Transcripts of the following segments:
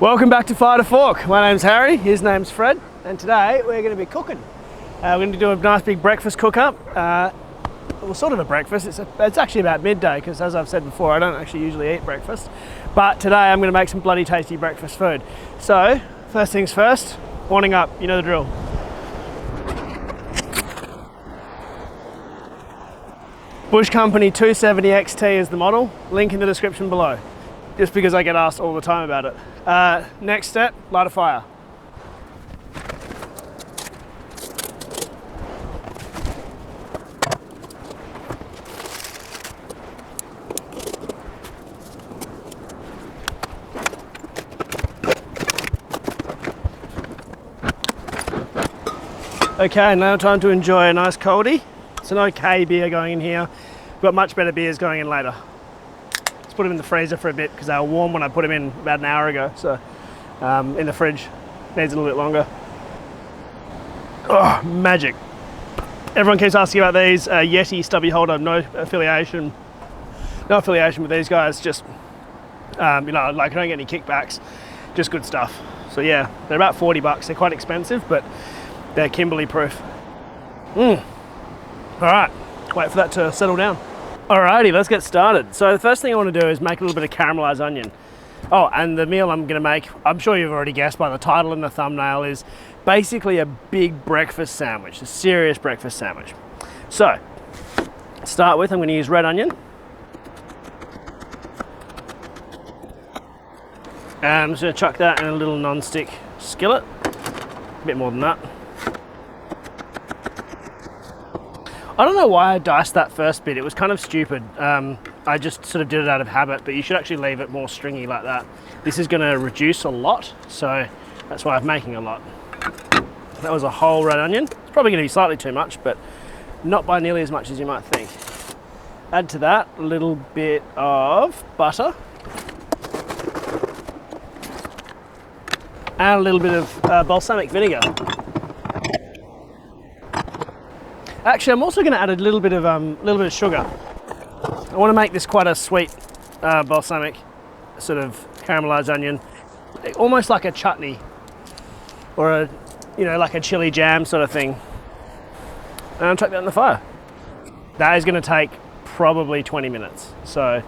Welcome back to Fire to Fork. My name's Harry, his name's Fred, and today we're going to be cooking. We're going to do a nice big breakfast cook up. Well, sort of a breakfast. It's actually about midday because, as I've said before, I don't actually usually eat breakfast. But today I'm going to make some bloody tasty breakfast food. So, first things first, warming up, you know the drill. Bush Company 270 XT is the model, link in the description below. Just because I get asked all the time about it. Next step, light a fire. Okay, now time to enjoy a nice coldie. It's an okay beer going in here. We've got much better beers going in later. Let's put them in the freezer for a bit because they were warm when I put them in about an hour ago. So in the fridge, needs a little bit longer. Oh, magic. Everyone keeps asking about these. Yeti stubby holder, no affiliation with these guys. Just, I don't get any kickbacks, just good stuff. So yeah, they're about 40 bucks. They're quite expensive, but they're Kimberley proof. All right, wait for that to settle down. Alrighty, let's get started. So the first thing I want to do is make a little bit of caramelized onion. Oh, and the meal I'm going to make, I'm sure you've already guessed by the title and the thumbnail, is basically a big breakfast sandwich, a serious breakfast sandwich. So, to start with, I'm going to use red onion. And I'm just going to chuck that in a little non-stick skillet. A bit more than that. I don't know why I diced that first bit. It was kind of stupid. I just sort of did it out of habit, but you should actually leave it more stringy like that. This is going to reduce a lot, so that's why I'm making a lot. That was a whole red onion. It's probably going to be slightly too much, but not by nearly as much as you might think. Add to that a little bit of butter. And a little bit of balsamic vinegar. Actually, I'm also going to add a little bit of sugar. I want to make this quite a sweet balsamic sort of caramelized onion, almost like a chutney or like a chili jam sort of thing. And I'll chuck that in the fire. That is going to take probably 20 minutes. So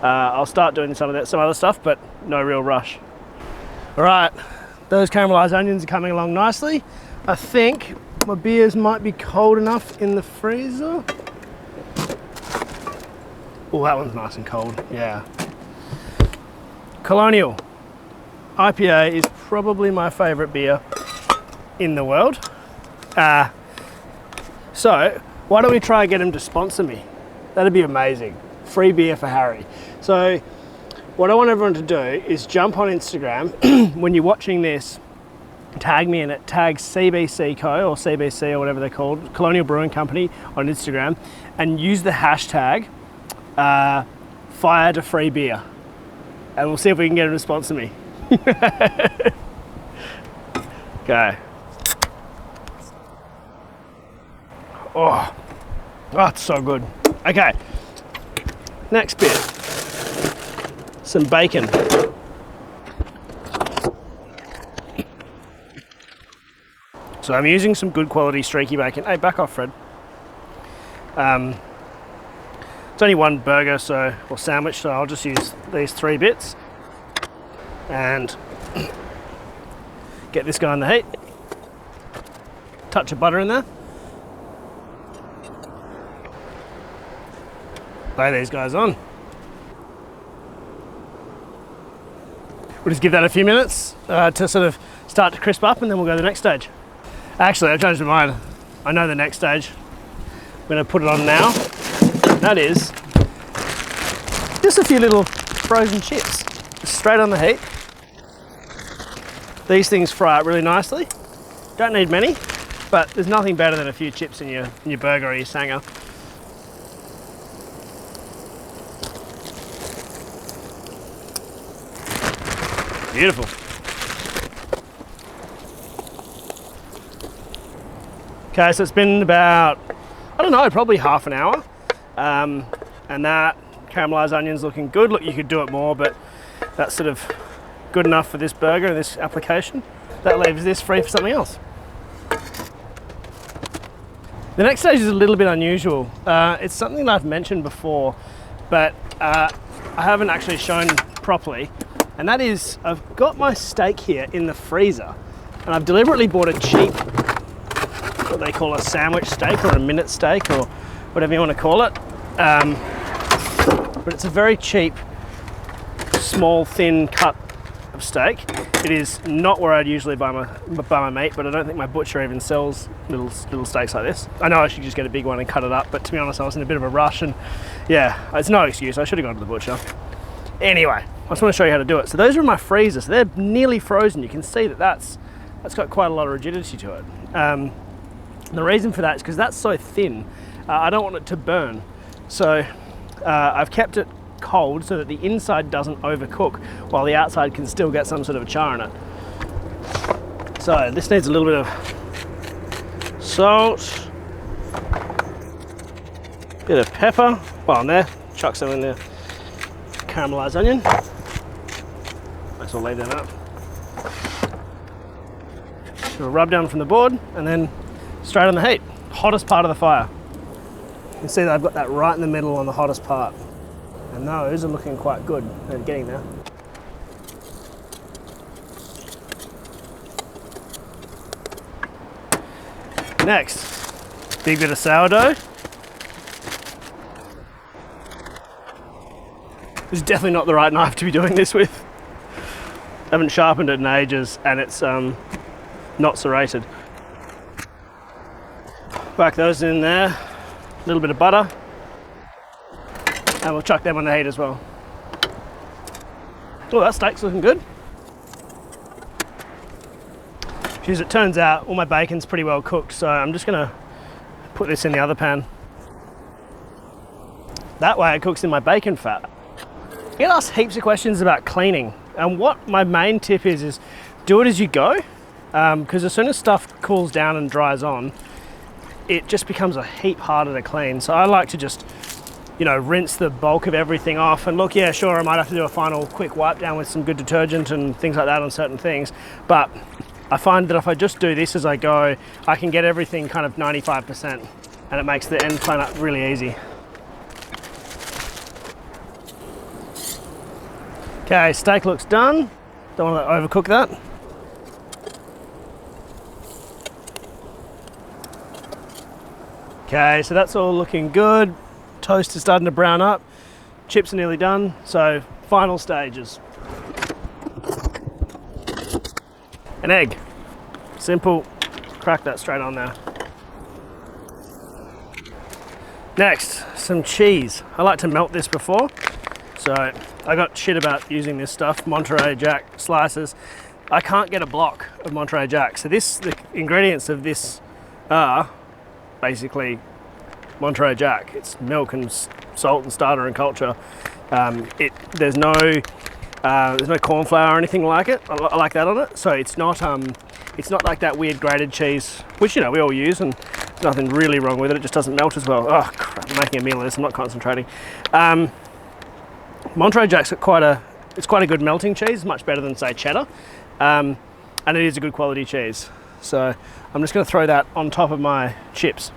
I'll start doing some other stuff, but no real rush. All right, those caramelized onions are coming along nicely. I think my beers might be cold enough in the freezer. Oh, that one's nice and cold, yeah. Colonial IPA is probably my favorite beer in the world. So why don't we try and get him to sponsor me? That'd be amazing. Free beer for Harry. So what I want everyone to do is jump on Instagram when you're watching this. Tag me in it, tag CBC Co or CBC or whatever they're called, Colonial Brewing Company on Instagram, and use the hashtag fire to free beer. And we'll see if we can get them to sponsor me. Okay. Oh, it's so good. Okay, next bit, some bacon. So I'm using some good quality streaky bacon. Hey, back off, Fred. It's only one burger or sandwich, so I'll just use these 3 bits and get this guy in the heat. Touch of butter in there. Lay these guys on. We'll just give that a few minutes to sort of start to crisp up, and then we'll go to the next stage. Actually, I've changed my mind. I know the next stage. I'm going to put it on now. That is just a few little frozen chips, just straight on the heat. These things fry up really nicely. Don't need many, but there's nothing better than a few chips in your burger or your sanger. Beautiful. Okay, so it's been about, I don't know, probably half an hour. And that caramelized onion's looking good. Look, you could do it more, but that's sort of good enough for this burger and this application. That leaves this free for something else. The next stage is a little bit unusual. It's something that I've mentioned before, but I haven't actually shown properly. And that is, I've got my steak here in the freezer, and I've deliberately bought a cheap, what they call a sandwich steak or a minute steak or whatever you want to call it. But it's a very cheap, small, thin cut of steak. It is not where I'd usually buy my meat, but I don't think my butcher even sells little steaks like this. I know I should just get a big one and cut it up, but to be honest, I was in a bit of a rush, and yeah, it's no excuse. I should have gone to the butcher. Anyway, I just want to show you how to do it. So those are in my freezer, so they're nearly frozen. You can see that that's got quite a lot of rigidity to it. The reason for that is because that's so thin, I don't want it to burn. So I've kept it cold so that the inside doesn't overcook while the outside can still get some sort of a char in it. So this needs a little bit of salt, bit of pepper, well in there, chuck some in there, caramelised onion, let's all leave that up. So rub down from the board and then straight on the heat, hottest part of the fire. You can see that I've got that right in the middle on the hottest part. And those are looking quite good. They're getting there. Next, big bit of sourdough. This is definitely not the right knife to be doing this with. I haven't sharpened it in ages, and it's not serrated. Whack those in there. A little bit of butter. And we'll chuck them on the heat as well. Oh, that steak's looking good. As it turns out, all my bacon's pretty well cooked, so I'm just gonna put this in the other pan. That way it cooks in my bacon fat. I get asked heaps of questions about cleaning, and what my main tip is do it as you go, because as soon as stuff cools down and dries on, it just becomes a heap harder to clean. So I like to just, you know, rinse the bulk of everything off. And look, yeah, sure, I might have to do a final quick wipe down with some good detergent and things like that on certain things. But I find that if I just do this as I go, I can get everything kind of 95%, and it makes the end cleanup really easy. Okay, steak looks done. Don't want to overcook that. Okay, so that's all looking good. Toast is starting to brown up. Chips are nearly done. So final stages. An egg. Simple. Crack that straight on there. Next, some cheese. I like to melt this before. So I got shit about using this stuff, Monterey Jack slices. I can't get a block of Monterey Jack. So the ingredients of this are basically Monterey Jack. It's milk and salt and starter and culture. There's no corn flour or anything like it. I like that on it. So it's not like that weird grated cheese, which, you know, we all use, and there's nothing really wrong with it. It just doesn't melt as well. Oh crap, I'm making a meal of this. I'm not concentrating. Monterey Jack's quite a good melting cheese, much better than say cheddar, and it is a good quality cheese. So I'm just going to throw that on top of my chips.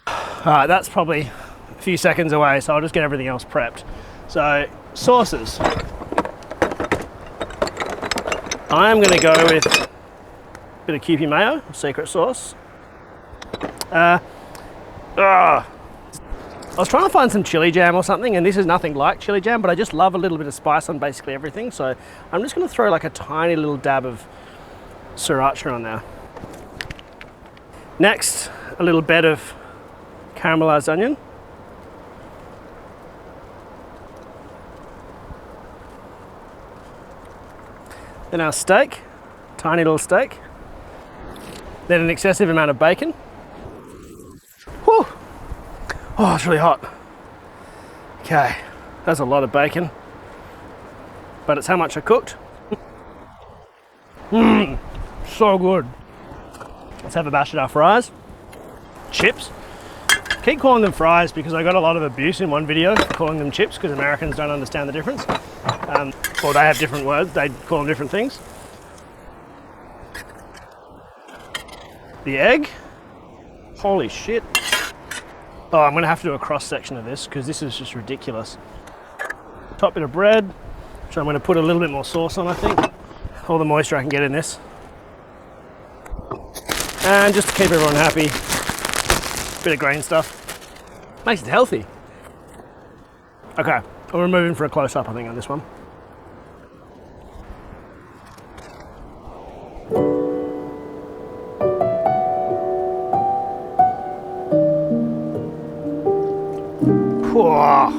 Alright, that's probably a few seconds away, so I'll just get everything else prepped. So, sauces. I'm going to go with a bit of Kewpie mayo, secret sauce. I was trying to find some chili jam or something, and this is nothing like chili jam, but I just love a little bit of spice on basically everything, so I'm just going to throw like a tiny little dab of Sriracha on there. Next, a little bed of caramelised onion. Then our steak, tiny little steak. Then an excessive amount of bacon. Whew. Oh, it's really hot. Okay, that's a lot of bacon, but it's how much I cooked. So good. Let's have a bash at our fries. Chips. Keep calling them fries because I got a lot of abuse in one video for calling them chips because Americans don't understand the difference. Or they have different words, they call them different things. The egg. Holy shit. Oh, I'm gonna have to do a cross section of this because this is just ridiculous. Top bit of bread, which I'm gonna put a little bit more sauce on, I think. All the moisture I can get in this. And just to keep everyone happy, bit of green stuff. Makes it healthy. Okay, we're moving for a close-up, I think, on this one. Whoa.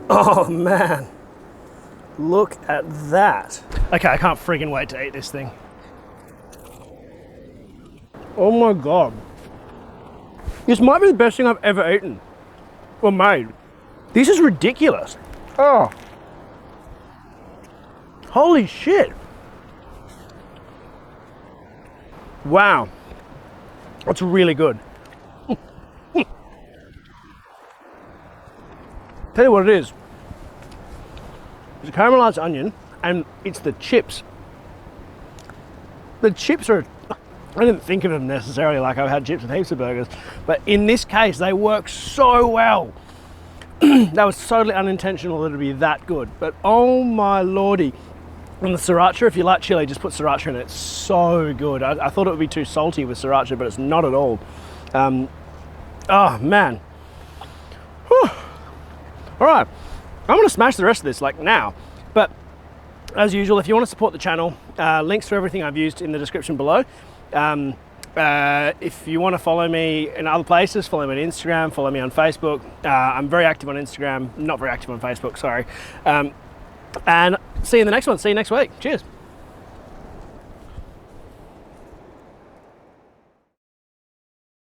Oh man, look at that. Okay, I can't friggin' wait to eat this thing. Oh my God. This might be the best thing I've ever eaten or made. This is ridiculous. Oh. Holy shit. Wow. That's really good. Tell you what it is. It's a caramelized onion and it's the chips. The chips are, I didn't think of them necessarily like I've had chips with heaps of burgers, but in this case they work so well. That was totally unintentional that it'd be that good, but oh my lordy. And the Sriracha, if you like chili, just put Sriracha in it. It's so good. I thought it would be too salty with Sriracha, but it's not at all. Oh man. Whew. All right, I'm gonna smash the rest of this like now, but as usual, if you want to support the channel, links to everything I've used in the description below. If you want to follow me in other places, follow me on Instagram, follow me on Facebook. I'm very active on Instagram, not very active on Facebook, sorry. And see you in the next one. See you next week. Cheers.